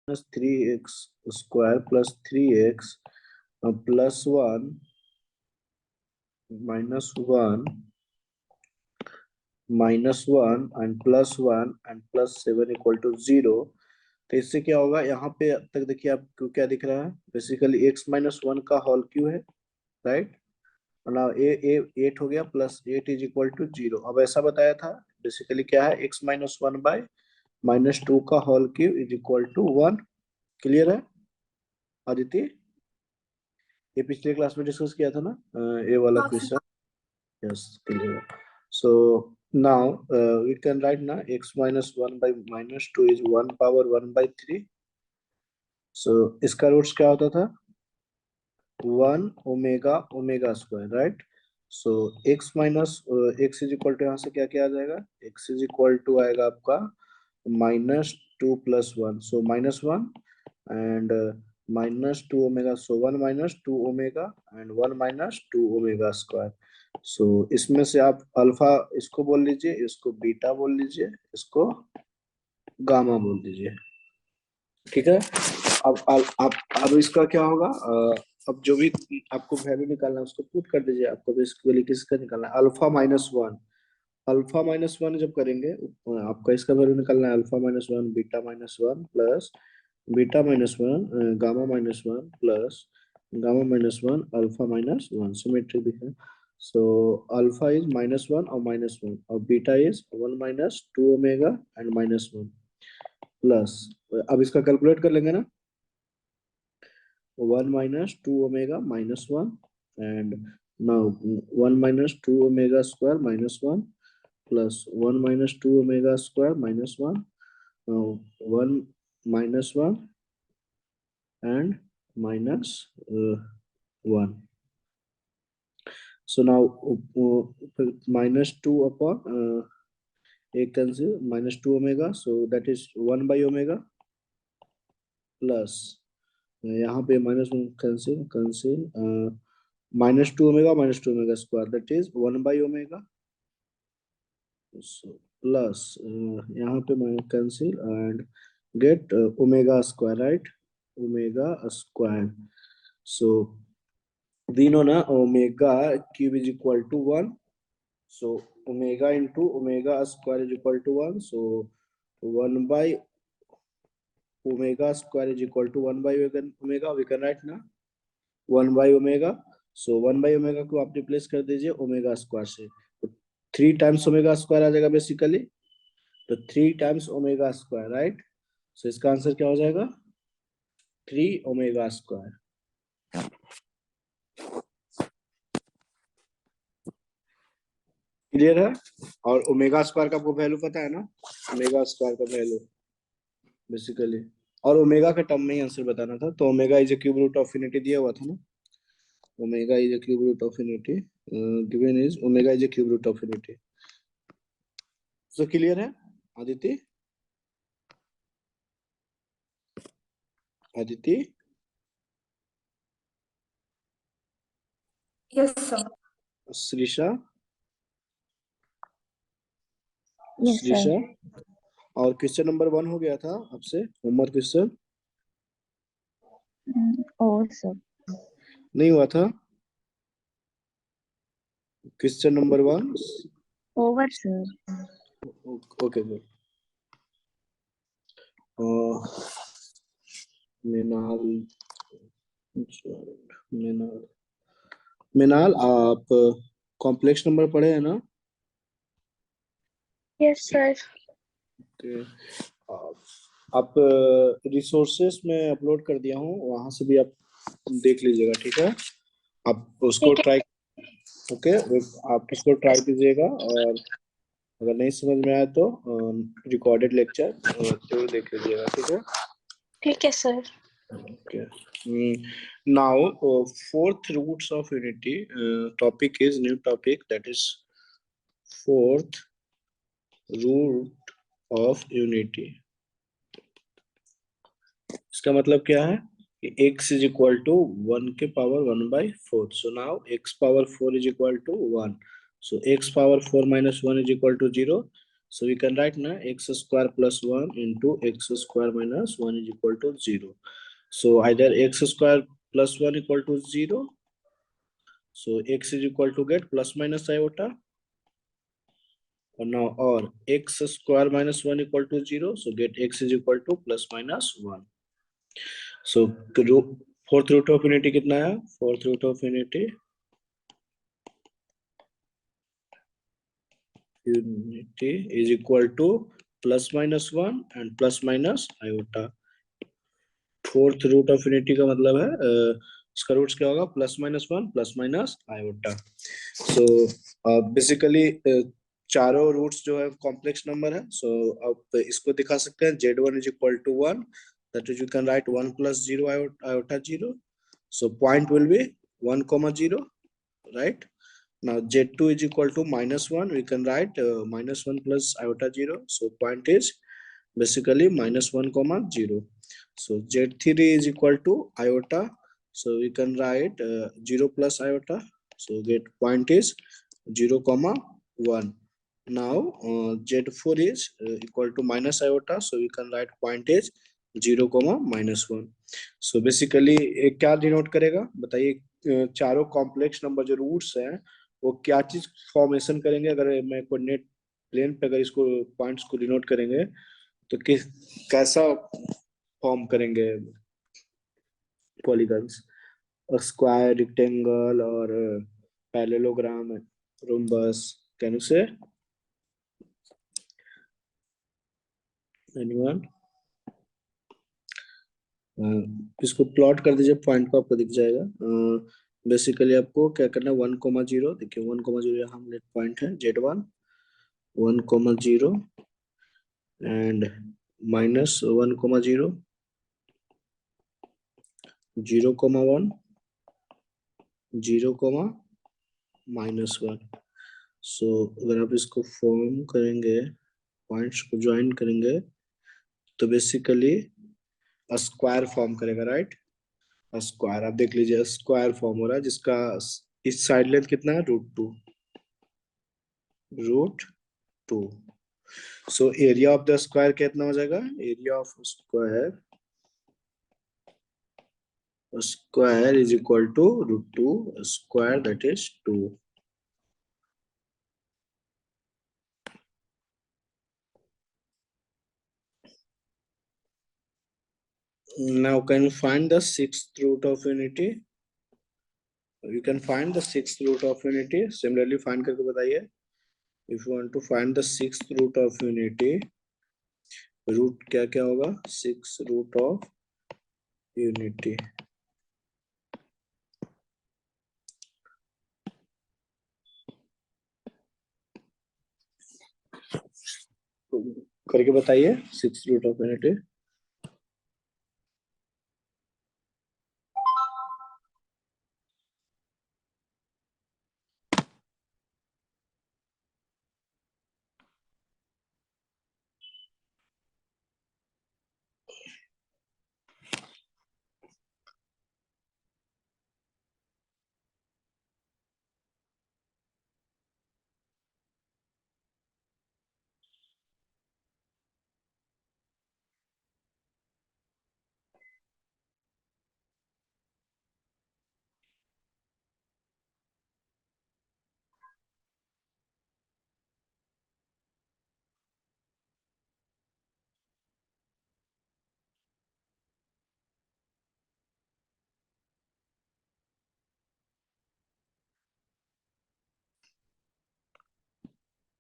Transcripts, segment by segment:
3x square plus 3x plus 1 minus 1 and plus 1 and plus 7 equal to 0। तो इससे क्या होगा, यहाँ पे अब तक देखिए आपको क्या दिख रहा है, बेसिकली x माइनस 1 का होल क्यू है, राइट। मतलब ए 8 हो गया प्लस 8 इज इक्वल टू 0। अब ऐसा बताया था बेसिकली क्या है, x माइनस 1 बाय माइनस 2 का whole Q is equal to 1। Clear है आदित्य? ये पिछले क्लास में डिस्कस किया था ना, ये वाला question. Yes, clear. So now we can write ना x minus 1 by minus 2 is 1 power 1 by 3। So इसका रूट्स क्या होता था, 1 omega omega square, right. So x minus x is equal to, यहाँ से क्या क्या आ जाएगा, x इज इक्वल टू आएगा आपका minus 2 plus 1, so minus 1 and minus 2 omega, so 1 minus 2 omega and 1 minus 2 omega square. So इसमें से आप अल्फा इसको बोल लीजिए, इसको बीटा बोल लीजिए, इसको गामा बोल दीजिए, ठीक है। अब इसका क्या होगा, अब जो भी आपको वैल्यू निकालना है उसको पुट कर दीजिए। आपको बेसिकली किसका निकालना है, अल्फा माइनस 1। अल्फा माइनस 1 जब करेंगे आपका इसका वैल्यू निकालना है alpha minus 1 beta minus 1 plus beta minus 1 gamma minus 1 plus gamma minus 1 alpha minus 1, symmetry भी है। सो अल्फा इज माइनस 1 और माइनस 1 और beta is 1 minus 2 omega and minus 1 plus, अब इसका कैलकुलेट कर लेंगे ना, 1 minus 2 omega minus 1 and now 1 minus 2 omega square minus 1 plus 1 minus 2 omega square minus 1, now 1 minus 1 and minus 1। So now minus 2 upon a cancel minus 2 omega, so that is 1 by omega plus यहाँ पे minus 1 cancel cancel minus 2 omega minus 2 omega square, that is 1 by omega, so plus यहाँ पे minus cancel and get omega square, right, omega square। so we know ना omega cube is equal to 1, so omega into omega square is equal to 1, so 1 by omega square is equal to 1 by omega, we can write ना 1 by omega। So 1 by omega को आप replace कर दीजिए omega square से, तो 3 times omega square आ जाएगा basically, तो 3 times omega square, right. सो इसका आंसर क्या हो जाएगा, 3 ओमेगा स्क्वायर। क्लियर है? और ओमेगा स्क्वायर का आपको वैल्यू पता है ना, ओमेगा स्क्वायर का वैल्यू बेसिकली, और ओमेगा के टर्म में ही आंसर बताना था, तो omega is a cube root of infinity दिया हुआ था ना, omega is a cube root of infinity, given is omega is a cube root of infinity। so clear है Aditya? Aditya? Yes sir. Shrisha? Yes, sir. Shrisha, और क्वेश्चन नंबर 1 हो गया था आपसे होमवर्क क्वेश्चन, और sir. नहीं हुआ था question number 1? Over, sir. Okay good. Minal आप कॉम्प्लेक्स नंबर पढ़े हैं ना? Yes sir. आप रिसोर्सेस में अपलोड कर दिया हूँ, वहां से भी आप देख लीजिएगा, ठीक है। आप उसको ट्राई, ओके, आप उसको ट्राई कीजिएगा, और अगर नहीं समझ में आए तो रिकॉर्डेड लेक्चर जरूर देख लीजिएगा, ठीक है। ठीक है sir. Okay. Now, fourth roots of unity topic is new topic, that is fourth root of unity। इसका मतलब क्या है कि x is equal to 1 के power 1 by 4। So now x power 4 is equal to 1। So x power 4 minus 1 is equal to 0। So we can write now x square plus 1 into x square minus 1 is equal to 0. So either x square plus 1 equal to 0. So x is equal to get plus minus iota. Or x square minus 1 equal to 0. So get x is equal to plus minus 1. So fourth root of unity कितना है? Fourth root of unity is equal to plus minus 1 and plus minus iota. Fourth root of unity का मतलब है इसका roots क्या होगा? Plus minus 1 plus minus iota. So basically चारों roots जो है कॉम्प्लेक्स नंबर है. सो अब इसको दिखा सकते हैं z1 is equal to 1, that is you can write 1 plus 0 iota 0. So point will be 1 comma 0, right? Now z2 is equal to minus 1, we can write minus 1 plus iota 0. So point is basically minus 1 comma 0. So z3 is equal to iota, so we can write 0 plus iota. So get point is 0 comma 1. Now z4 is equal to minus iota, so we can write point is 0 comma minus 1. So basically क्या denote करेगा बताइए? चारों complex number जो roots हैं वो क्या चीज formation करेंगे? अगर मैं कोऑर्डिनेट प्लेन पे अगर इसको पॉइंट्स को डिनोट करेंगे तो किस कैसा फॉर्म करेंगे पॉलीगन्स? स्क्वायर, रेक्टेंगल और पैरेललोग्राम, रोम्बस, कैन यू से एनीवन? इसको प्लॉट कर दीजिए, पॉइंट को आपको दिख जाएगा. बेसिकली आपको क्या करना है? 1 कोमा 0, देखिए 1 कोमा 0 यहाँ हम पॉइंट है z1, 1 comma 0 and minus 1 comma 0, 0 comma 1, 0 comma minus 1. So अगर आप इसको फॉर्म करेंगे, पॉइंट्स को ज्वाइन करेंगे तो बेसिकली स्क्वायर फॉर्म करेगा, राइट? स्क्वायर आप देख लीजिए, स्क्वायर फॉर्म हो रहा है जिसका इस साइड लेंथ कितना है? √2. So area of the square कितना हो जाएगा? Area of square is equal to √2 square, that is 2. Now can you find the sixth root of unity? You can find the sixth root of unity. Similarly find करके बताइए. If you want to find the sixth root of unity, root क्या क्या होगा? Sixth root of unity. करके बताइए sixth root of unity.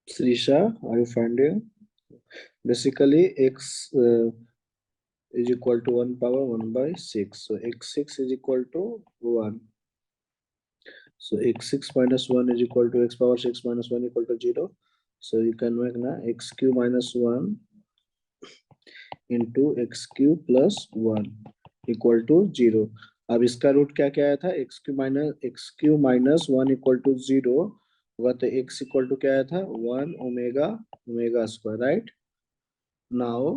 Srisha, are you finding? Basically x is equal to 1 power 1 by 6. So x6 is equal to 1. So x6 minus 1 is equal to x power 6 minus 1 equal to 0. So you can make na x cube minus 1 into x cube plus 1 equal to 0. अब इसका root क्या क्या आया था? x cube minus 1 equal to 0 होगा तो x equal to क्या आया था? 1 ओमेगा स्क्वायर, राइट? नाउ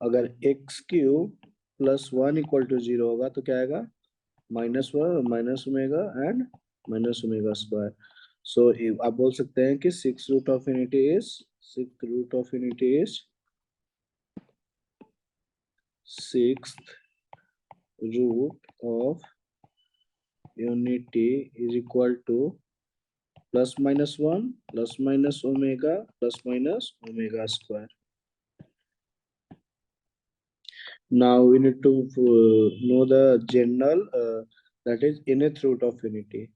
अगर x cube plus 1 equal to 0 होगा तो क्या आएगा? -1 minus omega and minus omega square. So आप बोल सकते हैं कि 6 root of unity is Sixth root of unity is sixth root of unity is equal to plus minus 1 plus minus omega plus minus omega square. Now we need to know the general that is nth root of unity.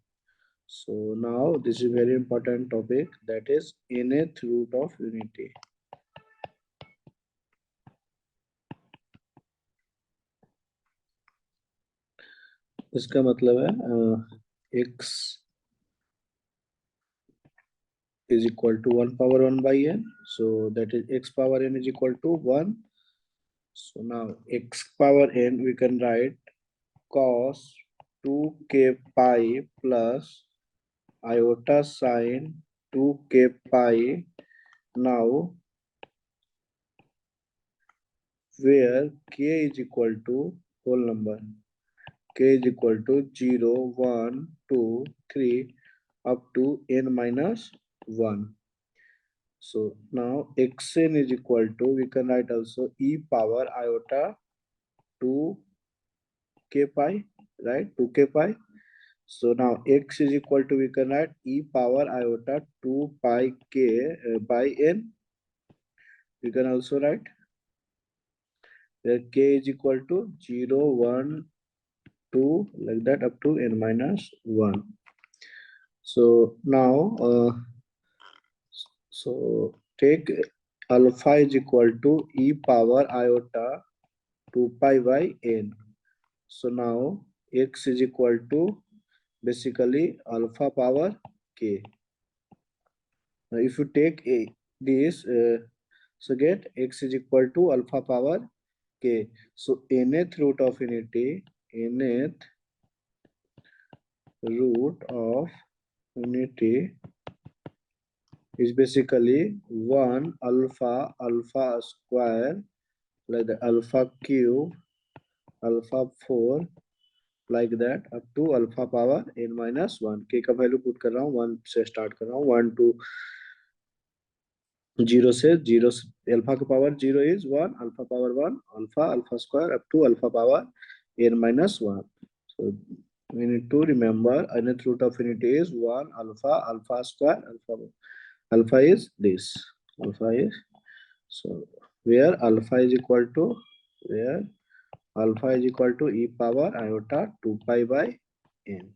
So now this is very important topic, that is nth root of unity. इसका मतलब है x is equal to 1 power 1 by n, so that is x power n is equal to 1. So now x power n we can write cos 2k pi plus iota sine 2k pi. Now where k is equal to whole number, k is equal to 0 1 2 3 up to n minus 1. So now xn is equal to, we can write also e power iota 2k pi, right, 2k pi. So now x is equal to, we can write e power iota 2 pi k by n. We can also write where k is equal to 0 1 2 like that up to n minus 1. So now so take alpha is equal to e power iota 2 pi by n. So now x is equal to basically alpha power k. Now if you take this, so get x is equal to alpha power k. So nth root of unity, nth root of unity is basically 1 alpha alpha square like the alpha cube alpha 4 like that up to alpha power n minus 1. k का value put कर रहा हूँ, 1 से start कर रहा हूँ, 1 to 0 से 0 alpha का power 0 is 1 alpha power 1 alpha square up to alpha power n minus 1. So we need to remember nth root of unity is 1 alpha square alpha is this, alpha is, so where alpha is equal to, where alpha is equal to e power iota 2 pi by n.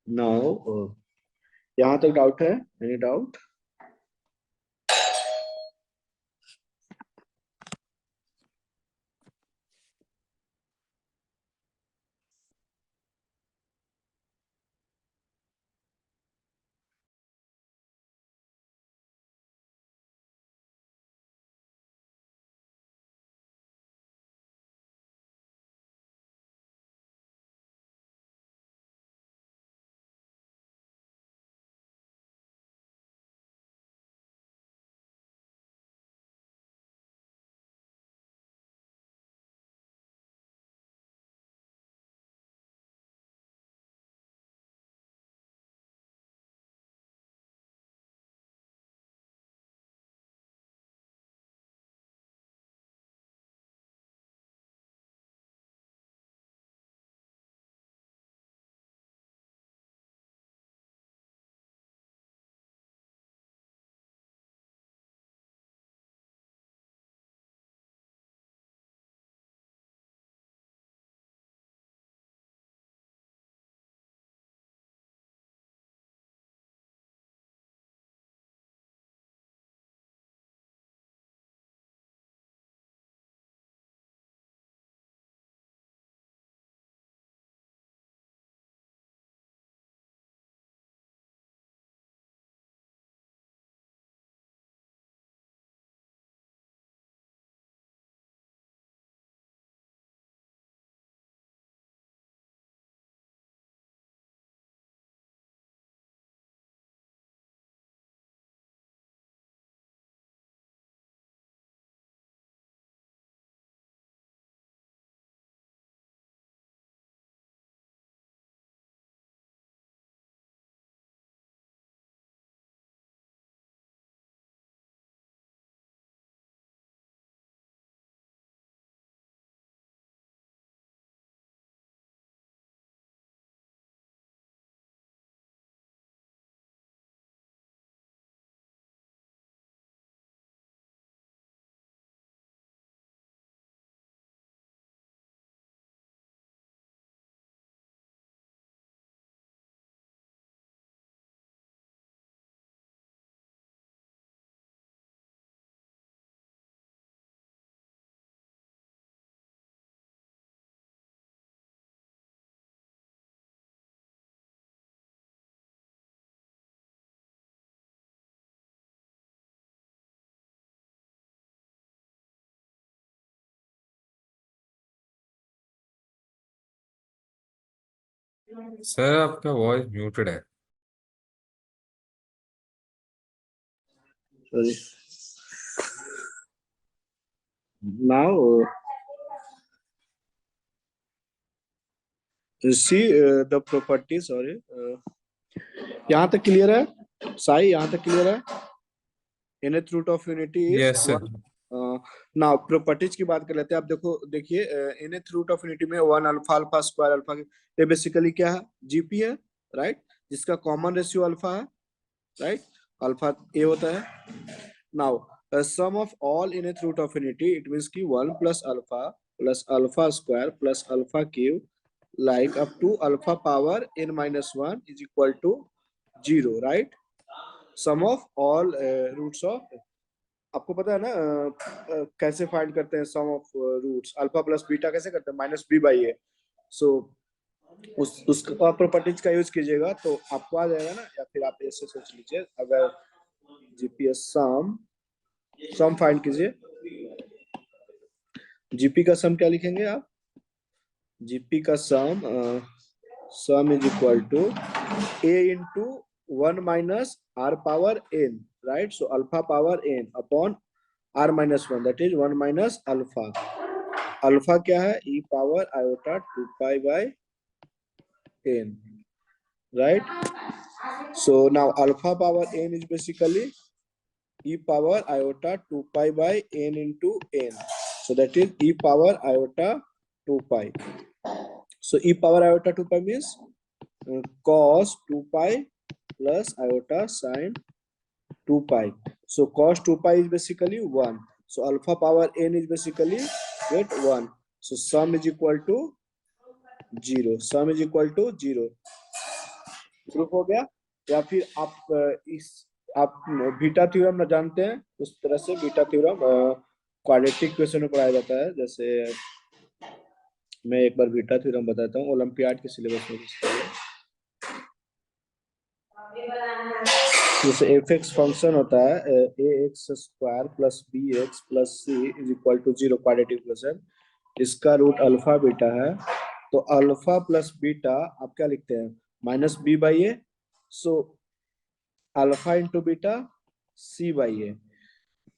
Now यहाँ तक doubt है, any doubt? Sir आपका voice muted है। Sorry, now see the property, sorry, यहाँ तक clear है साई? यहाँ तक क्लियर है? nth root of unity is yes sir. Now properties की बात कर लेते हैं। आप देखिए nth रूट ऑफ यूनिटी में one alpha alpha square alpha, ये बेसिकली क्या है? जीपी है, राइट? जिसका कॉमन रेशियो अल्फा है, राइट? अल्फा ए होता है। Now sum of all nth root of unity, it means कि 1 plus alpha square plus alpha cube like up to alpha power n minus 1 is equal to 0, right? Sum of all roots of, आपको पता है ना कैसे find करते हैं sum of roots? Alpha plus beta कैसे करते हैं? Minus b by a. So उसका प्रॉपर्टीज का यूज कीजिएगा तो आपको आ जाएगा ना, या फिर आप ऐसे सोच लीजिए, अगर जीपीएस सम फाइंड कीजिए। जीपी का सम क्या लिखेंगे आप? जीपी का sum is equal to a into 1 minus r power n, right? So alpha power n upon r minus 1, that is 1 minus alpha. Alpha क्या है? E power iota 2 pi by n, right? So now alpha power n is basically e power iota 2 pi by n into n, so that is e power iota 2 pi. So e power iota 2 pi means cos 2 pi plus iota sin 2 pi. So cos 2 pi is basically 1, so alpha power n is basically get 1, so sum is equal to 0, sum is equal to 0। Proof हो गया? या फिर आप beta theorem ना जानते हैं, उस तरह से बीटा थ्योरम क्वाड्रेटिक इक्वेशन में पढ़ाया जाता है। जैसे मैं एक बार बीटा थ्योरम बताता हूँ, ओलंपियाड के सिलेबस में। जैसे एफ एक्स फंक्शन होता है a x square plus b x plus c is equal to 0, quadratic equation. इसका रूट अल्फा बीटा है, तो अल्फा प्लस बीटा आप क्या लिखते हैं? Minus b by a. So alpha into beta c by a.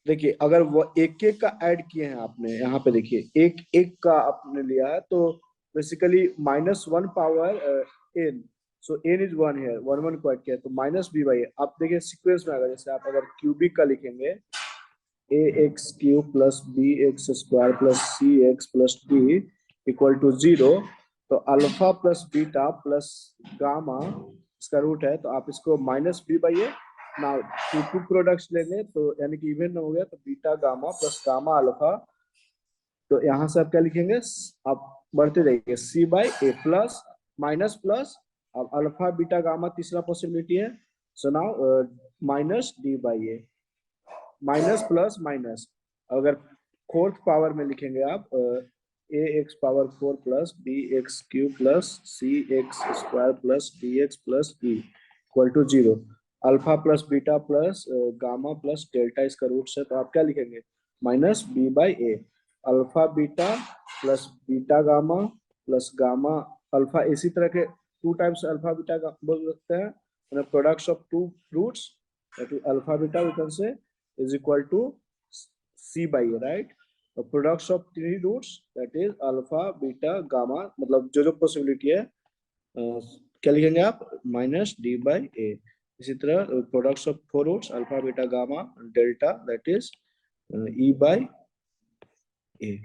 देखिए अगर वो एक एक का ऐड किए हैं आपने, यहाँ पे देखिए एक एक का आपने लिया है, तो basically minus 1 power n, so n is 1 है, 1 1 को ऐड किया तो माइनस बी बाई ए। आप देखिए सीक्वेंस में आएगा, जैसे आप अगर क्यूबिक का लिखेंगे a x cube plus b x square plus c x plus d equal to 0, तो alpha plus beta plus gamma इसका रूट है, तो आप इसको माइनस बी बाई ए ना टू प्रोडक्ट्स लेंगे तो यानी कि इवन हो गया, तो beta gamma plus gamma alpha, तो यहाँ से आप क्या लिखेंगे? आप बढ़ते जाइए c by a plus minus plus, अब अल्फा बीटा गामा तीसरा पॉसिबिलिटी है, so now minus d by a, minus plus minus. अगर फोर्थ पावर में लिखेंगे आप a x power 4 plus b x cube plus c x square plus d x plus e equal to 0, alpha plus beta plus gamma plus delta इसका root है, तो आप क्या लिखेंगे? Minus b by a. Alpha beta plus beta gamma plus gamma alpha, इसी तरह के two times alpha beta बोल सकते हैं, products of two roots alpha beta we can say is equal to c by a, right? The products of three roots, that is alpha beta gamma, मतलब जो जो possibility है क्या लिखेंगे आप? Minus d by a. इसी तरह products of four roots alpha beta gamma delta, that is e by a,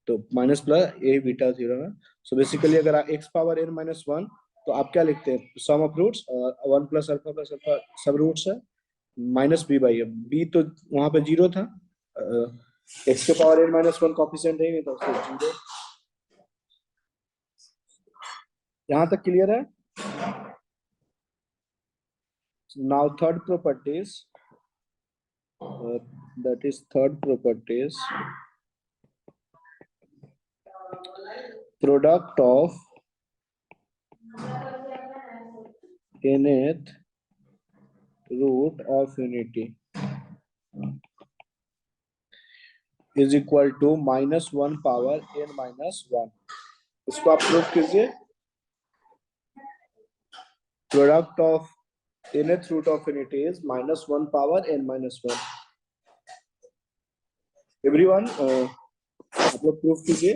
तो माइनस प्लस ए बीटा 0 है। सो बेसिकली अगर आप एक्स पावर एन माइनस 1, तो आप क्या लिखते हैं? Sum of roots 1 plus alpha सब रूट्स है, माइनस बी बाई है, बी तो वहां पे 0 था, एक्स के पावर एन माइनस 1 कॉफिशिएंट है, तो 0। यहाँ तक क्लियर है? Now third properties, that is third properties, product of nth root of unity is equal to minus 1 power n minus 1। इसको आप प्रूव कीजिए। product of nth root of n is minus 1 power n minus 1. Everyone, आप लोग proof कीजिए.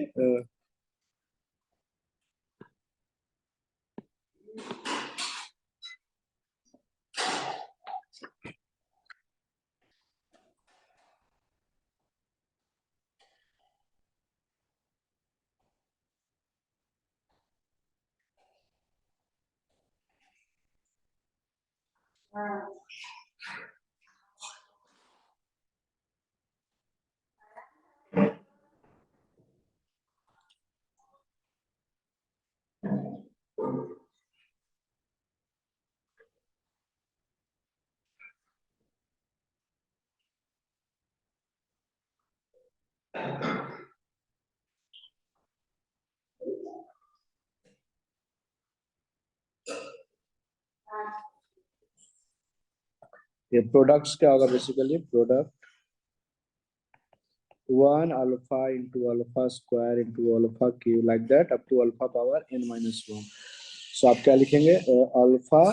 ये products क्या होगा basically product 1 alpha into alpha square into alpha cube like that up to alpha power n minus 1. So आप क्या लिखेंगे alpha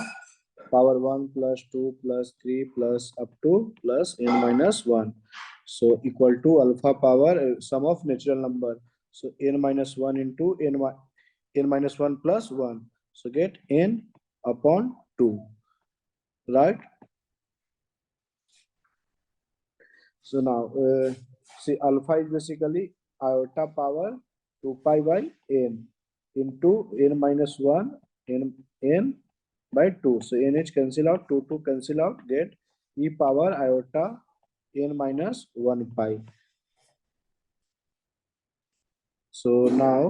power 1 plus 2 plus 3 plus up to plus n minus 1. So equal to alpha power sum of natural number. So n minus 1 into n minus 1 plus 1. So get n upon 2, right? So now see alpha is basically iota power 2 pi by n into n minus 1 n by 2. So nh cancel out, 2 cancel out, get e power iota n minus 1 pi. So now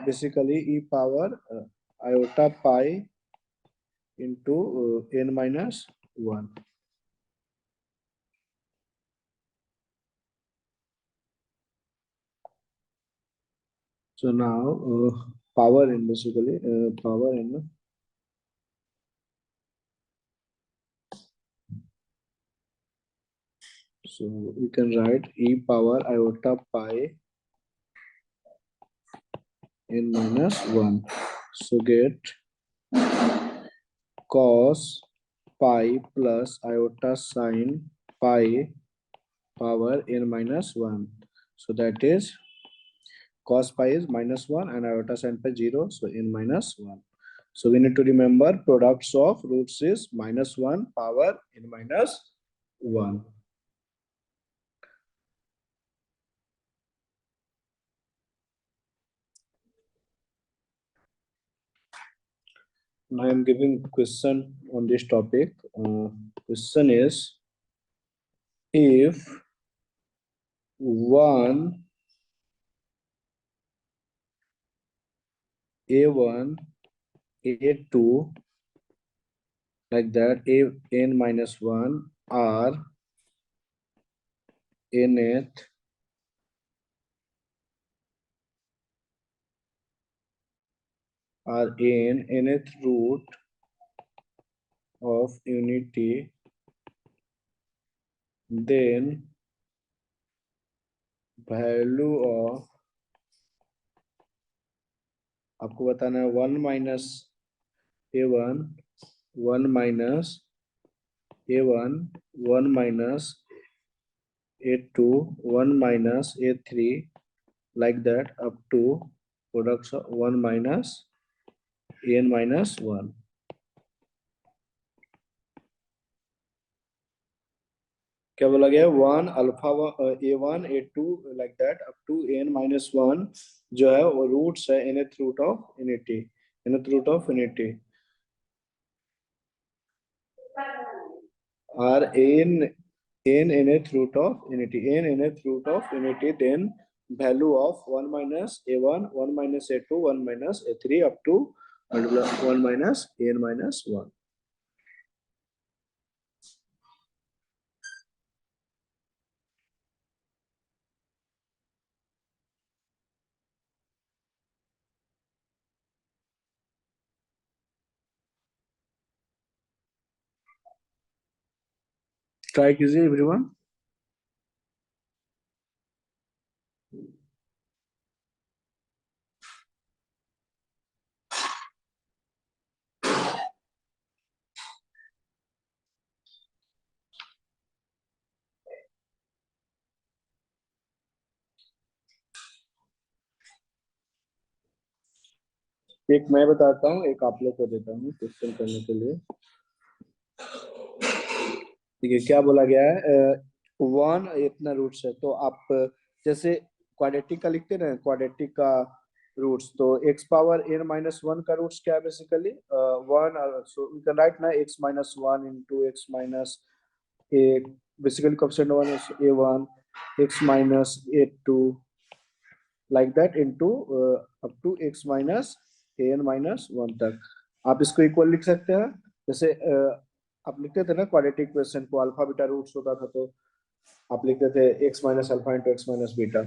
basically e power iota pi into n minus 1. So now power in basically power in so we can write e power iota pi n minus 1. So get cos pi plus iota sin pi power n minus 1. So that is cos pi is minus 1 and iota sin pi 0. So n minus 1. So we need to remember products of roots is minus 1 power n minus 1. Now I am giving question on this topic. Question is if 1 a1 a2 like that a n minus 1 are nth are in nth root of unity, then value of आपको बताना है 1 minus a1 1 minus a1 1 minus a2 1 minus a3 like that up to products of 1 minus n minus 1. क्या बोला गया 1 alpha a1 a2 like that up to n minus 1 जो है वो roots है nth root of unity are n nth root of unity then value of 1 minus a1 1 minus a2 1 minus a3 up to 1 minus n minus 1. Try कीजिए everyone. एक मैं बताता हूँ, एक आप लोग को देता हूँ क्वेश्चन करने के लिए। ठीक है, क्या बोला गया है, वन इतना रूट्स है, तो आप जैसे क्वाड्रेटिक का लिखते हैं, क्वाड्रेटिक का रूट्स, तो x power n minus one का रूट्स क्या है, basically one, so we can write ना x minus one into x minus a, basically coefficient one is a1, x minus a2, like that into up to x minus an minus one तक। आप इसको equal लिख सकते हैं, जैसे आप लिखते थे ना क्वाड्रेटिक इक्वेशन को, अल्फा बीटा रूट्स होता था, तो आप लिखते थे x minus alpha into x minus beta.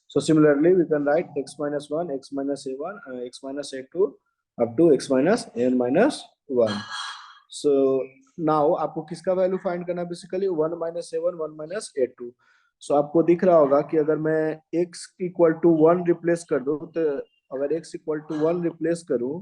So similarly we can write x minus one, x minus a1, x minus a2 up to x minus an minus one. So now आपको किसका value find करना है, basically one minus a1, one minus a2। So आपको दिख रहा होगा कि अगर मैं x equal to one replace कर दूं, तो अगर x equal to one replace करूं,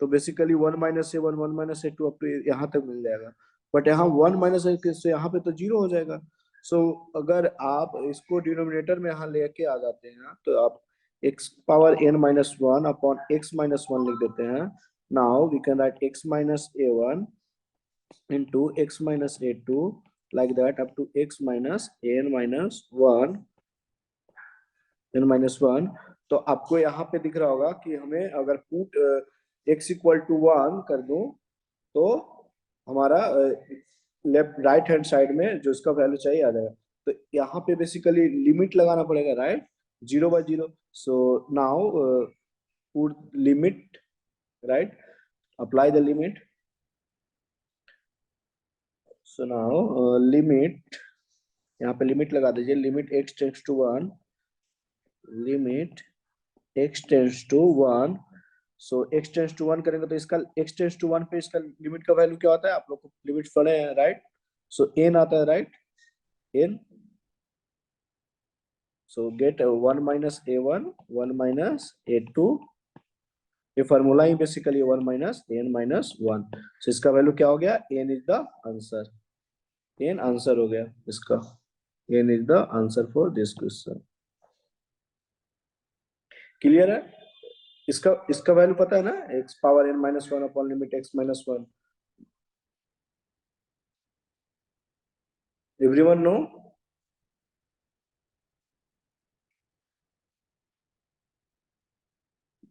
तो basically one minus a1, one minus a2 up to यहाँ तक मिल जाएगा। बट यहाँ वन माइनस से यहाँ पे तो जीरो हो जाएगा। सो अगर आप इसको डिनोमिनेटर में यहाँ लेके आ जाते हैं, तो आप x power n minus one upon x minus one लिख देते हैं। Now we can write x minus a1 into x minus a2, like that up to x minus n minus 1, n minus 1। तो आपको यहाँ पे दिख रहा होगा कि हमें अगर put x equal to one कर दूं, तो हमारा लेफ्ट राइट हैंड साइड में जो इसका वैल्यू चाहिए आ जाएगा। तो यहाँ पे बेसिकली लिमिट लगाना पड़ेगा, right, zero by zero. So now put limit, right, apply the limit. So now limit, यहाँ पे लिमिट लगा दीजिए, limit x tends to one, limit x tends to one. So x tends to one करेंगे तो इसका x tends to one पे इसका limit का वैल्यू क्या होता है, आप लोग को लिमिट पढ़े हैं, राइट। सो n आता है, right, n। So get one minus a1, one minus a2, ये फॉर्मूला ही basically one minus n minus one. So इसका वैल्यू क्या हो गया, n is the answer, n answer हो गया इसका, n is the answer for this question. Clear है? इसका इसका वैल्यू पता है ना, x power n minus one upon limit x minus one. Everyone know?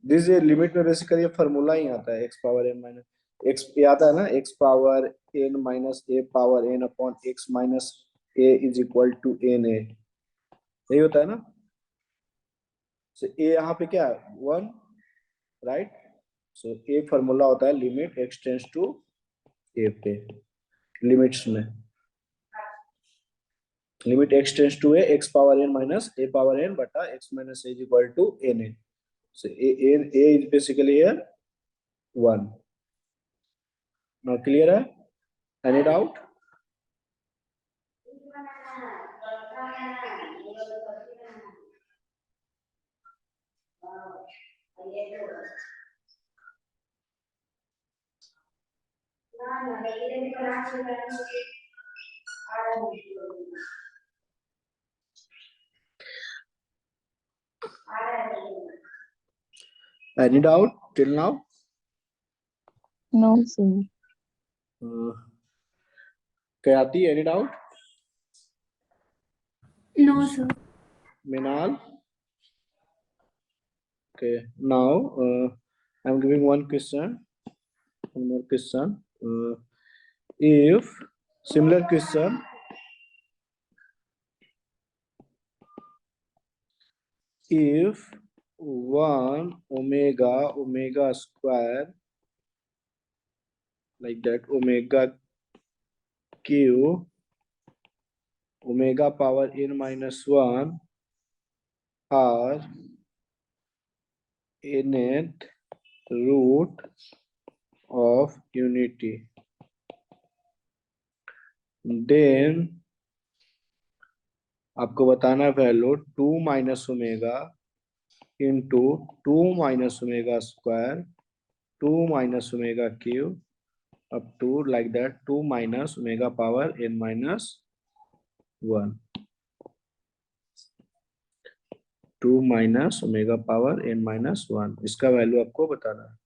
This limit में बेसिकली फॉर्मूला ही आता है, x power n minus x, ये आता है ना, x power n minus a power n upon x minus a is equal to n a, यही होता है ना। सो a यहाँ पे क्या है, one, right. So a formula होता है limit x tends to a पे, लिमिट्स में limit x tends to a, x power n minus a power n बटा x minus a is equal to n a। So a is basically here 1. Now clear है? Any doubt? Any doubt till now? No, sir. Kayati, any doubt? No, sir. Minal? Okay, now I'm giving one more question. If similar question, if 1 omega square, like that, omega q omega power n minus 1 are nth root of unity, then आपको बताना value 2 minus omega into 2 minus omega square 2 minus omega cube up to like that 2 minus omega power n minus 1, 2 minus omega power n minus 1, इसका value आपको बताना है।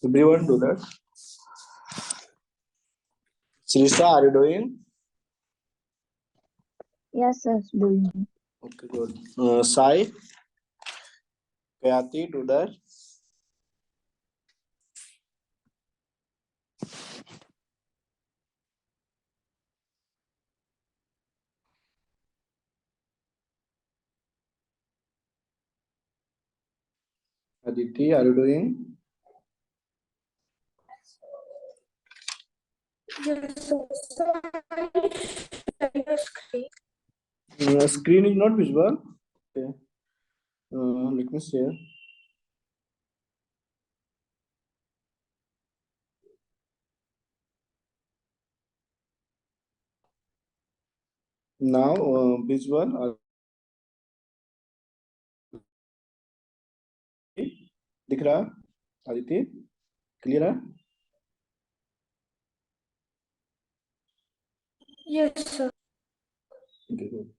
Everyone do that. Srisha, are you doing? Yes, sir. Doing. Okay, good. Sai, Kayati, do that. Aditi, are you doing? Screen is not visible. Okay. Let me share. Now visual. दिख रहा Aditya clear है Yes, sir. Okay, good.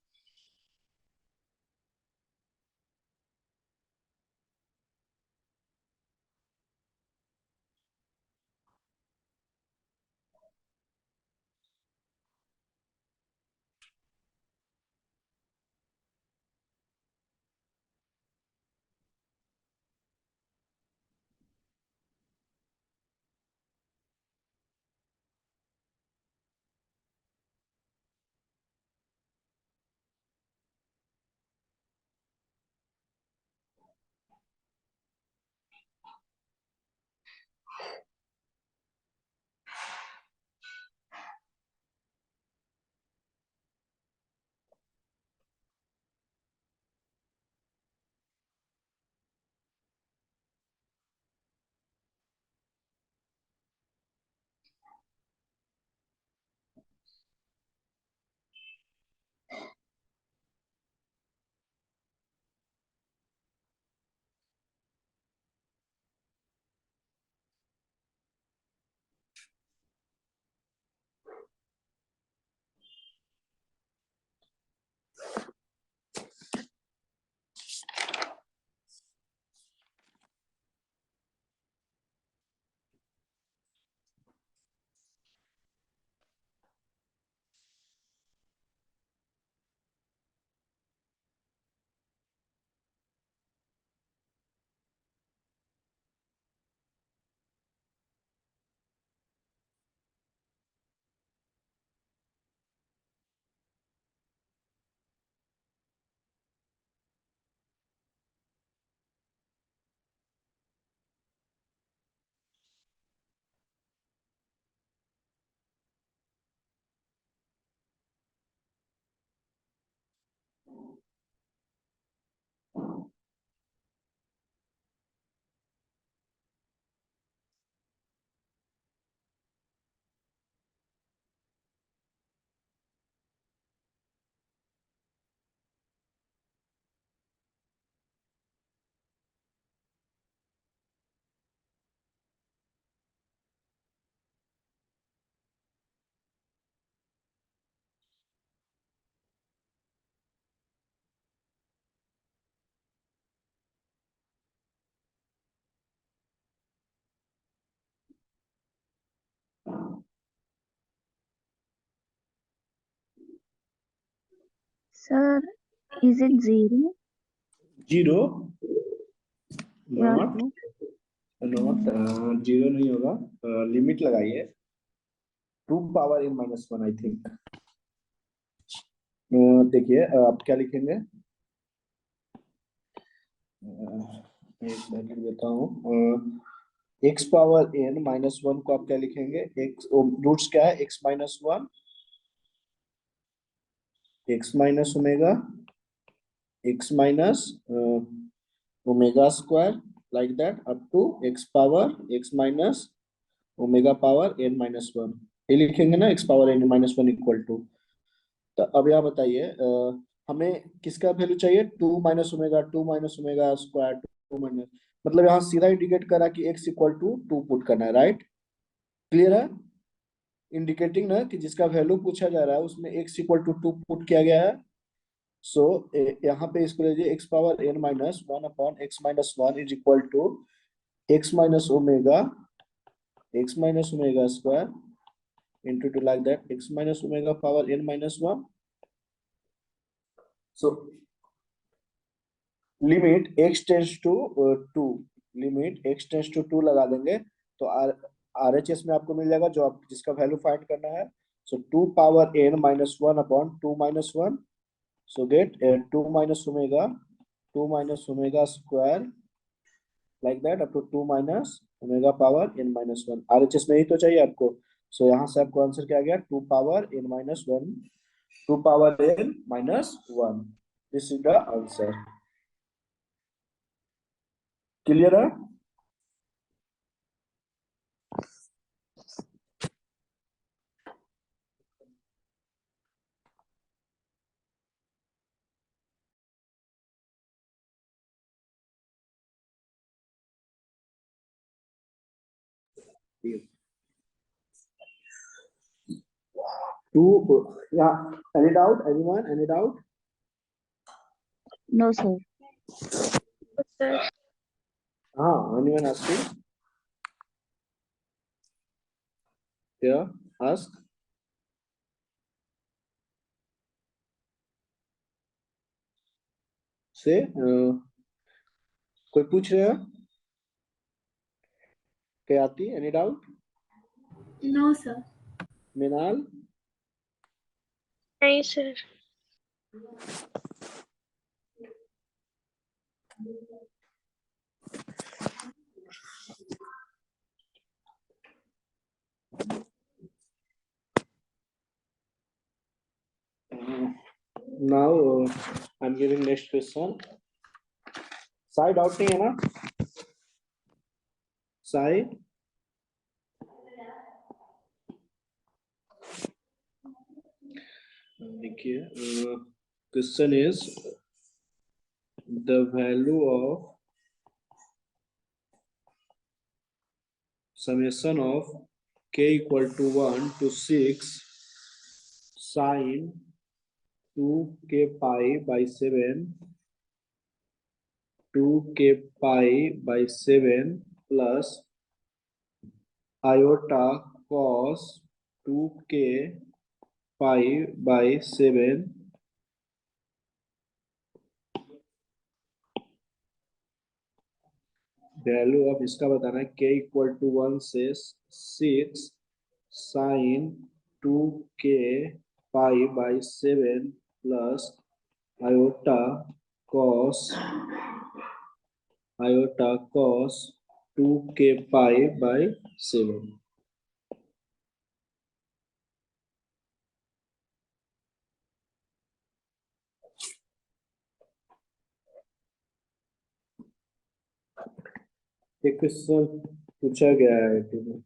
Sir, is it 0? Zero Yeah, not sir. Not zero नहीं होगा, limit लगाइए 2 power n - 1 I think. देखिए आप क्या लिखेंगे, एक वैल्यू देता हूँ। एक्स पावर n - 1 को आप क्या लिखेंगे, एक्स रूट्स क्या है, x - 1 x minus omega x minus omega square like that up to x power x minus omega power n - 1, ये लिखेंगे ना, x power n - 1 equal to. तो अब यहाँ बताइए हमें किसका वैल्यू चाहिए, 2 - ओमेगा स्क्वायर, 2 - मतलब यहाँ सीधा इंडिकेट करा कि x इक्वल टू 2 पुट करना है, राइट। क्लियर है, इंडिकेटिंग ना कि जिसका वैल्यू पूछा जा रहा है उसमें x इक्वल टू 2 पुट किया गया है। सो यहाँ पे इसको लीजिए, x power n - 1 upon x - 1 is equal to x minus omega square into 2 like that, x minus omega power n - 1. So limit x tends to 2, limit x tends to 2 लगा देंगे तो RHS में आपको मिल जाएगा जो आप जिसका वैल्यू फाइंड करना है। So 2 power n - 1 upon 2 - 1, so get 2 square like that up to 2 - power n - 1। RHS में ही तो चाहिए आपको। सो यहाँ से आपको आंसर क्या आ गया, 2 power n - 1, 2 power n - 1, this is the answer. Clear है। टू, या any doubt, anyone, any doubt? No, sir. हाँ, एनीवन आस्किंग, या आस्क। से कोई पूछ रहे हैं क्या आती, एनी डाउट? No, sir. मिनाल? नहीं sir. Now I am giving next question. Sai doubt नहीं है ना? साई, देखिए question is the value of summation of k equal to 1 to 6 sin 2k pi by 7 2k pi by 7 plus iota cos 2k pi by 7 value of इसका बताना है, k equal to 1 से 6 sine 2k pi by 7 plus iota cos iota cos 2k pi by 7। एक question पूछा गया है में,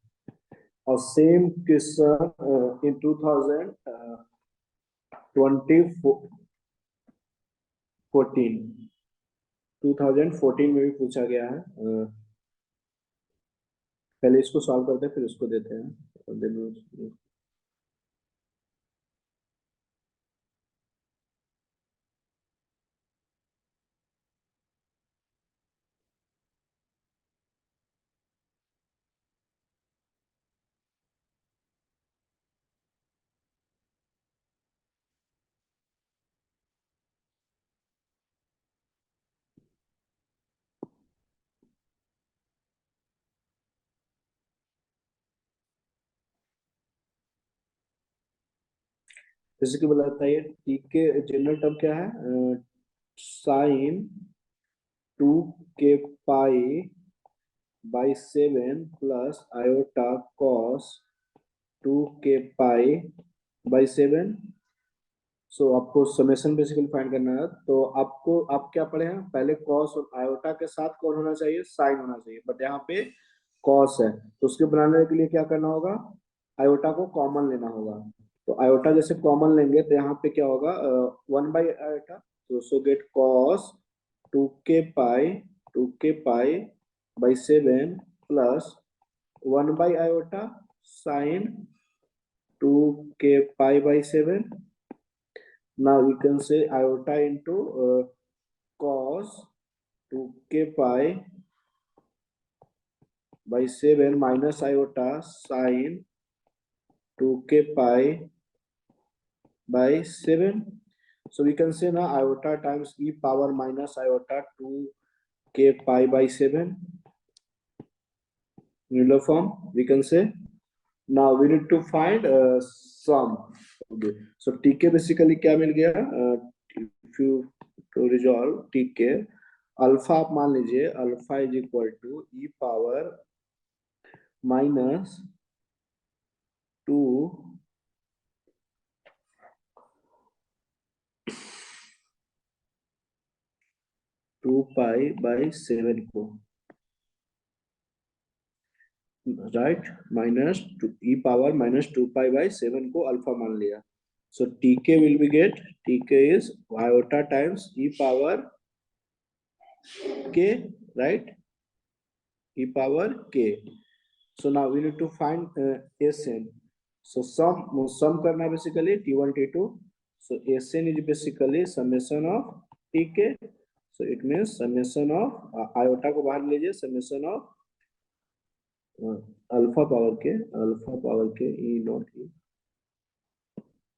और सेम क्वेश्चन इन 2014 में भी पूछा गया है। पहले इसको सॉल्व करते हैं फिर उसको देते हैं, और then जैसे कि बोला ये टी के जनरल टर्म क्या है, साइन 2k पाई/7 प्लस आयोटा कॉस 2k पाई/7। सो आपको समेशन बेसिकली फाइंड करना है, तो आप क्या पढ़े हैं पहले, कॉस और आयोटा के साथ कौन होना चाहिए, साइन होना चाहिए, बट यहाँ पे कॉस है, तो उसके बनाने के लिए क्या करना होगा, आयोटा को कॉमन लेना होगा। तो आयोटा जैसे कॉमन लेंगे तो यहाँ पे क्या होगा, 1/आयोटा, तो सो गेट कॉस 2k पाई/7 प्लस 1/आयोटा साइन 2k पाई/7। Now we can say iota into cos 2k/7 minus iota sin 2k/7. So we can say now iota times e power minus iota 2k/7. Euler form we can say. Now we need to find sum. Okay, so tk basically क्या मिल गया, if you to resolve tk, alpha आप मान लीजिए alpha is equal to e power minus 2 पाई/7 को, right, minus e power minus 2 पाई/7 को alpha मान लिया। So tk will be get, tk is iota times e power k, right, e power k. So now we need to find Sn. So sum करना basically t1 t2. So Sn is basically summation of tk. So it means summation of iota को बाहर लीजिए, summation of alpha power के e not e,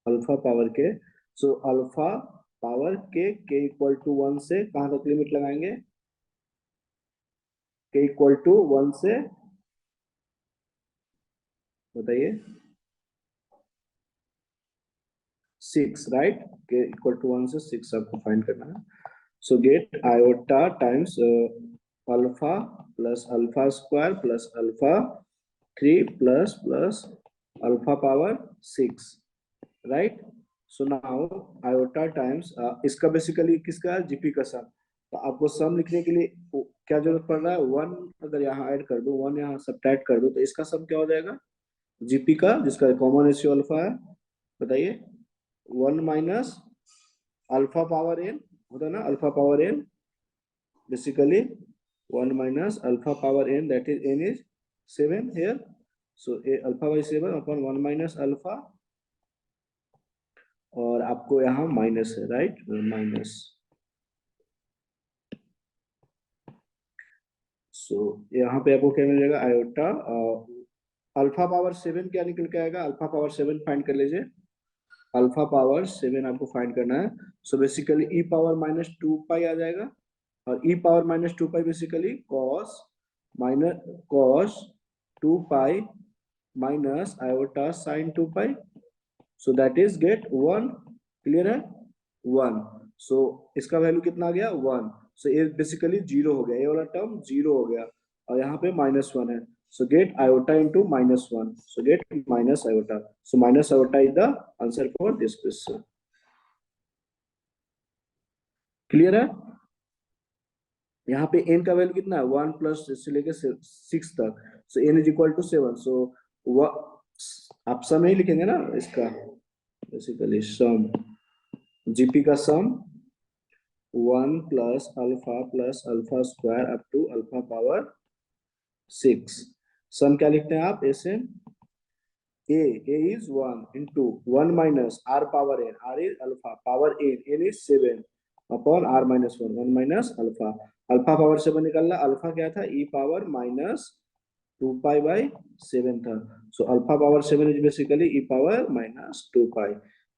alpha power के। सो alpha power के equal to 1 से कहां तक लिमिट लगाएंगे, के इक्वल टू 1 से बताइए 6, राइट, के इक्वल टू 1 से 6 आपको फाइंड करना है। सो gate iota times alpha plus alpha square plus alpha 3 plus alpha power 6, right. So now iota times इसका बेसिकली किसका, जीपी का सम। तो आपको सम लिखने के लिए क्या जरूरत पड़ रहा है, 1 अगर यहाँ ऐड कर दो, 1 यहाँ सब्ट्रैक्ट कर दो, तो इसका सम क्या हो जाएगा, जीपी का, जिसका कॉमन रेशियो अल्फा है, बताइए 1 माइनस अल्फा पावर एन होता है ना, alpha power n basically 1 minus alpha power n, that is n is 7 here. So अल्फा/7 अपॉन 1 माइनस अल्फा, और आपको यहाँ माइनस है, राइट, माइनस। सो यहाँ पे आपको क्या मिल जाएगा, आयोटा अल्फा पावर 7 क्या निकल के आएगा, अल्फा पावर 7 फाइंड कर लीजिए, अल्फा पावर 7 आपको फाइंड करना है। So basically e power minus 2 pi आ जाएगा, और e power minus 2 pi basically cos 2 pi minus iota sine 2 pi, so that is get 1, clear है, 1। सो इसका वैल्यू कितना आ गया, 1। सो ये बेसिकली 0 हो गया, ये वाला टर्म 0 हो गया, और यहाँ पे -1 है। So get iota into -1. So get minus iota. So minus iota is the answer for this question. Clear है? यहाँ पे n का वैल्यू कितना है, 1 प्लस से लेके 6 तक। So n is equal to 7. So आप सम ही लिखेंगे ना इसका, बेसिकली सम, जीपी का sum 1 plus alpha square up to alpha power 6। Sum क्या लिखते हैं आप, Sn a is 1 into 1 minus r power n, r is alpha, power n is 7 upon r minus 1 minus alpha, alpha power 7 निकालना, alpha क्या था, e power minus 2 pi by 7 था। So alpha power 7 is basically e power minus 2 pi,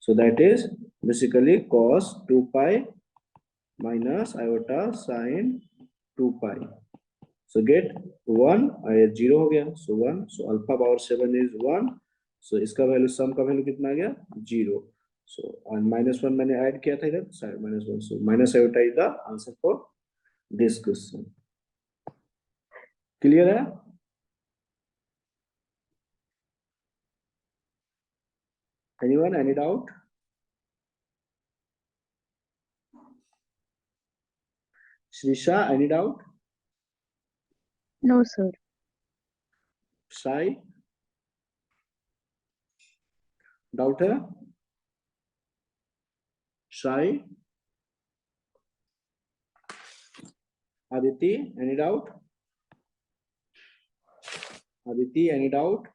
so that is basically cos 2 pi minus iota sin 2 pi. So get 1, 0 हो गया, so 1, so alpha power 7 is 1, so इसका value, सम का value कितना आ गया, 0। सो और -1 मैंने add किया था इधर, -1, so minus iota is the answer for this question. Clear है? Anyone, any doubt? Shreesha, any doubt? No, sir. Sai, doubt है? Sai, Aditi, any doubt? Aditi, any doubt?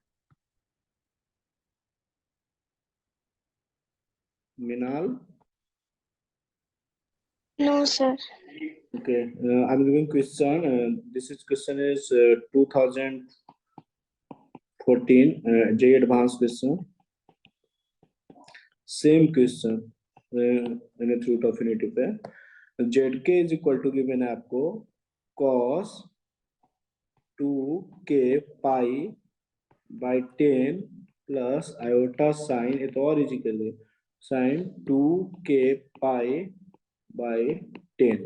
Minal? No, sir. Okay, I'm giving question. This is question is 2014 J advanced question. Same question in a root of unity पे ZK is equal to given है आपको cos 2k pi by 10 plus iota sin, ये तो और easy कर दे, sin 2k pi by 10।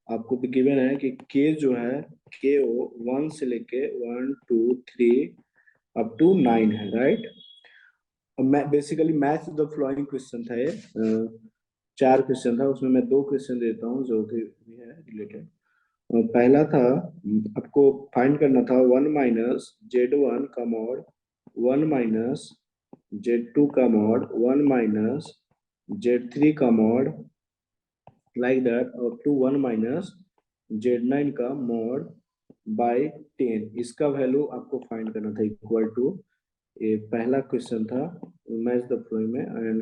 आपको भी given है कि k जो है k वो 1 से लेके 1 2 3 अप टू 9 है, right? Basically match the flowing question था ये, 4 क्वेश्चन था, उसमें मैं 2 क्वेश्चन देता हूँ जो कि भी है रिलेटेड। पहला था आपको फाइंड करना था 1 माइनस Z1 का मॉड 1 माइनस Z2 का मॉड 1 माइनस Z3 का mod like that up to 1 minus Z9 का मॉड बाय 10। इसका वैल्यू आपको फाइंड करना था इक्वल टू, ये पहला क्वेश्चन था मैच द फ्लोइंग में। एंड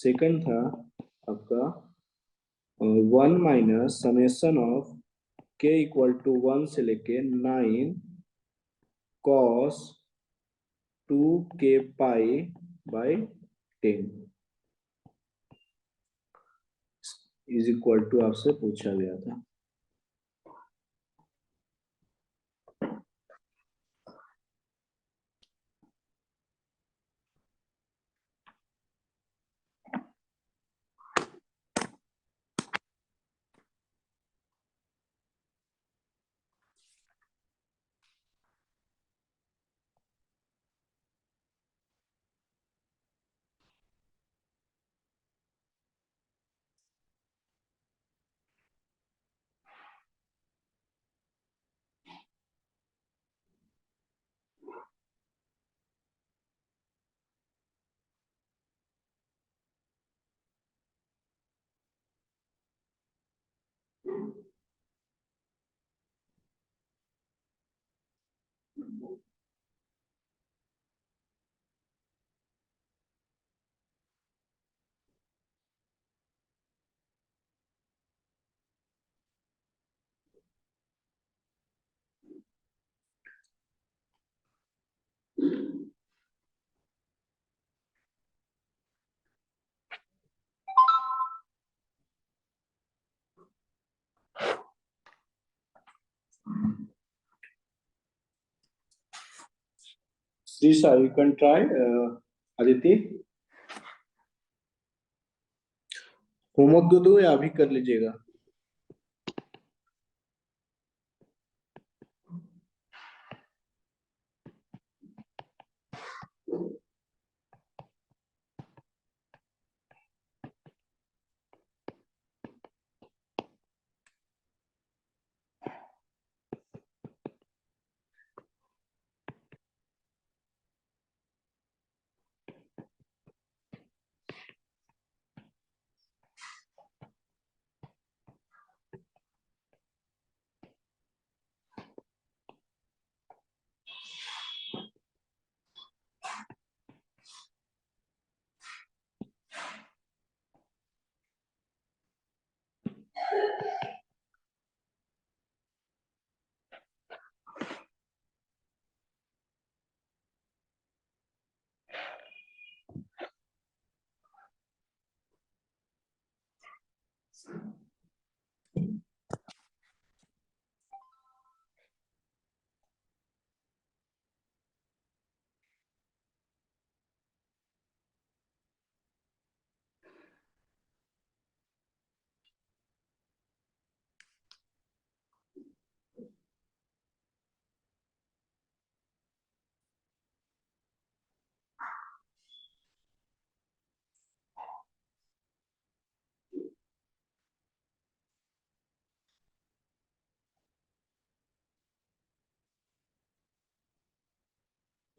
सेकंड था आपका 1 minus summation of k equal to 1 से लेके 9 cos 2k pi by 10 is equal to आपसे पूछा गया था। Srisha, you can try. Aditi, homework दो या अभी कर लीजिएगा?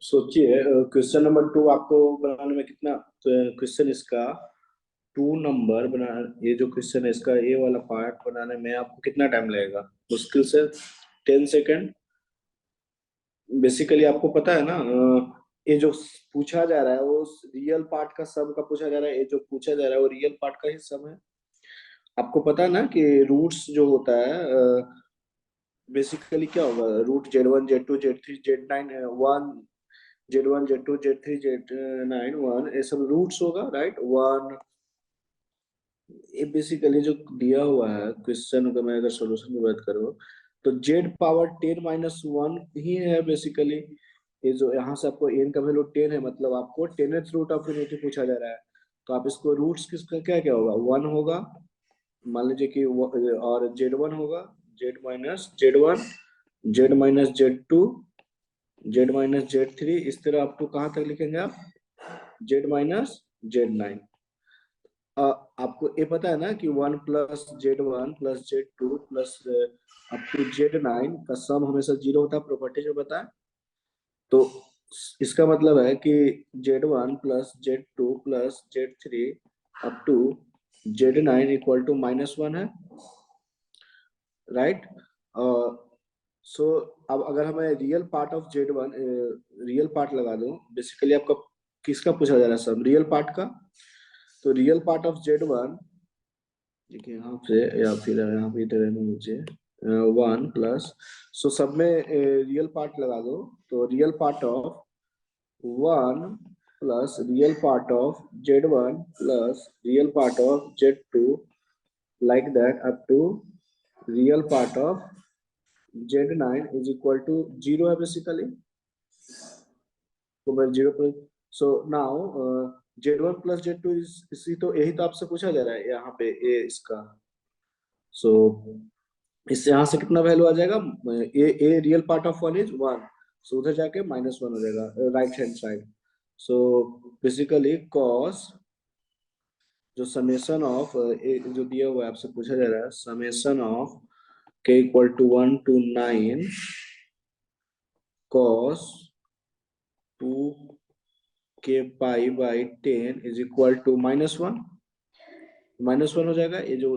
सोचिए क्वेश्चन नंबर 2 आपको बनाने में कितना, क्वेश्चन इसका 2 नंबर बना, ये जो क्वेश्चन है इसका ए वाला पार्ट बनाने में आपको कितना टाइम लगेगा? मुश्किल से 10 सेकेंड। बेसिकली आपको पता है ना, ये जो पूछा जा रहा है वो रियल पार्ट का सम का पूछा जा रहा है, ये जो पूछा जा रहा है वो रियल पार्ट का ही सम है। आपको पता है ना कि रूट्स जो होता है, बेसिकली क्या होगा, root Z1 Z2 Z3 Z9 1, Z1 Z2 Z3 Z9 1, ये सब रूट्स होगा, राइट। वन, ये बेसिकली जो दिया हुआ है क्वेश्चन का, मैं अगर सॉल्यूशन की बात करूँ तो z पावर 10 - 1 ही है बेसिकली। ये जो यहाँ से आपको n का वैल्यू 10 है, मतलब आपको 10th रूट ऑफ यूनिटी पूछा जा रहा है। तो आप इसको रूट्स किसका क्या क्या होगा, 1 होगा मान लीजिए कि और Z1 होगा, Z-Z1, Z-Z2, Z-Z3, इस तरह अप टू कहाँ तक लिखेंगे आप, Z-Z9। आपको ये पता है ना कि 1 + Z1 + Z2 plus up to Z9 का सम हमेशा 0 होता है, प्रॉपर्टी जो बताया। तो इसका मतलब है कि Z1 + Z2 + Z3 up to Z9 = -1 है, राइट। सो अब अगर हमें real part of Z1, real part लगा दो, बेसिकली आपका किसका पूछा जा रहा है सब, रियल पार्ट का। तो रियल पार्ट ऑफ Z1 देखिए यहाँ पे, या फिर यहाँ पे इधर रहने मुझे 1 प्लस, सो सब में रियल पार्ट लगा दो। तो real part of 1 plus real part of Z1 plus real part of Z2 like that up to real part of Z9 = 0 है बेसिकली। तो मैं 0 पर, सो नाउ Z1 + Z2 इसी, तो यही तो आपसे पूछा जा रहा है यहाँ पे ए इसका। सो इससे यहाँ से कितना वैल्यू आ जाएगा, a real part of 1 is 1, सो उधर जाके -1 हो जाएगा right hand side. So basically cos जो समेशन ऑफ जो दिया हुआ है आपसे पूछा जा रहा है, summation of k = 1 to 9 cos 2k π/10 is equal to -1, -1 हो जाएगा ये जो।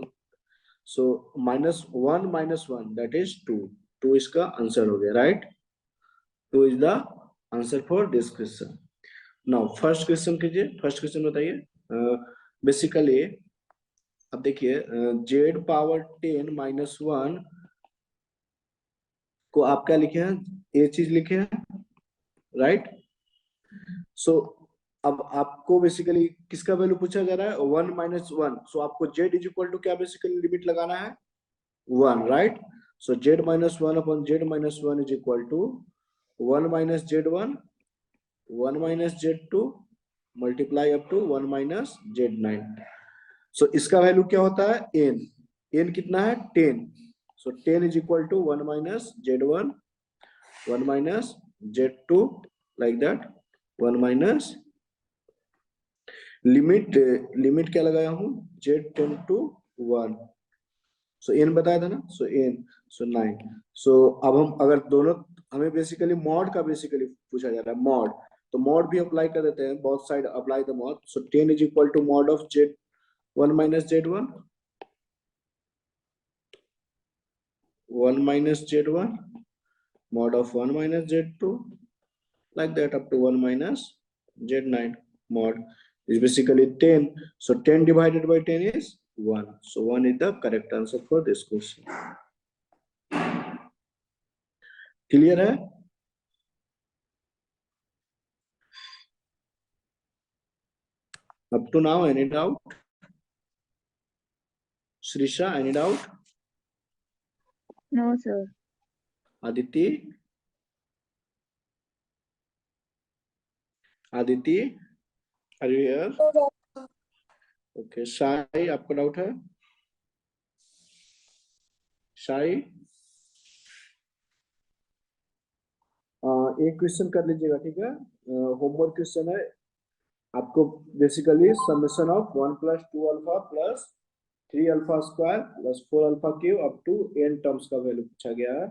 सो -1 - 1 दैट इज 2, 2 इसका आंसर हो गया, right. 2 is the answer for this question. Now first question कीजिए, फर्स्ट क्वेश्चन बताइए। बेसिकली अब देखिए Z पावर 10 - 1 को आप क्या लिखे हैं, ये चीज लिखे हैं, राइट। सो अब आपको बेसिकली किसका वैल्यू पूछा जा रहा है, 1 - 1, सो आपको Z = क्या बेसिकली लिमिट लगाना है, 1, right. So Z - 1 upon Z - 1 is equal to 1 - Z1, 1 - Z2 multiply up to 1 - Z9। सो इसका वैल्यू क्या होता है, n, n कितना है 10, सो 10 is equal to 1 - Z1, 1 - Z2 like that, 1 limit, limit क्या लगाया हूँ, Z टेंड टू 1, सो n बताया था ना, सो n, सो 9। सो अब हम अगर दोनों, हमें बेसिकली मॉड का बेसिकली पूछा जा रहा है, मॉड, तो मॉड भी अप्लाई कर देते हैं, both side apply the mod. So 10 is equal to mod of Z1 - Z1, 1 - Z1 mod of 1 - Z2 like that up to 1 - Z9 mod is basically 10. So 10 divided by 10 is 1. So 1 is the correct answer for this question. Clear है? Up to now, any doubt? Shrisha, any doubt? No, sir. Aditi? Aditi? Are you here? Okay. Shai, आपका doubt है? Shai? एक question कर लीजिएगा, ठीक है। Homework question है आपको, basically summation of 1 + 2 alpha plus 3 alpha square plus 4 alpha cube up to n terms का वैल्यू पूछा गया है।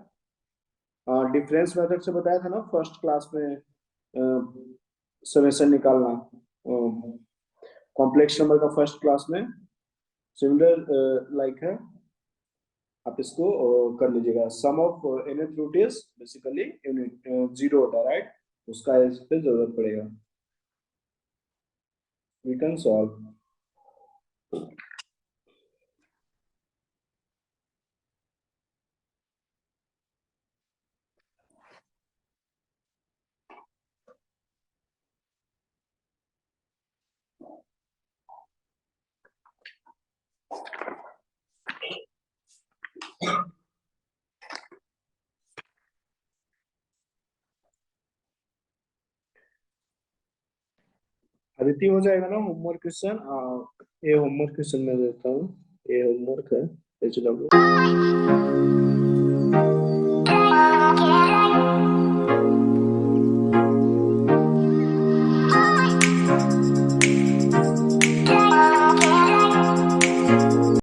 डिफरेंस मेथड से बताया था ना फर्स्ट क्लास में, समेशन निकालना कॉम्प्लेक्स नंबर का फर्स्ट क्लास में सिमिलर लाइक है, आप इसको कर लीजिएगा। Sum of nth root is basically unit 0 होता है, राइट? उसका इस पे जरूरत पड़ेगा। We can solve. अदिति हो जाएगा ना होमवर्क क्वेश्चन? ये होमवर्क क्वेश्चन मैं देता हूँ, ये होमवर्क है HW।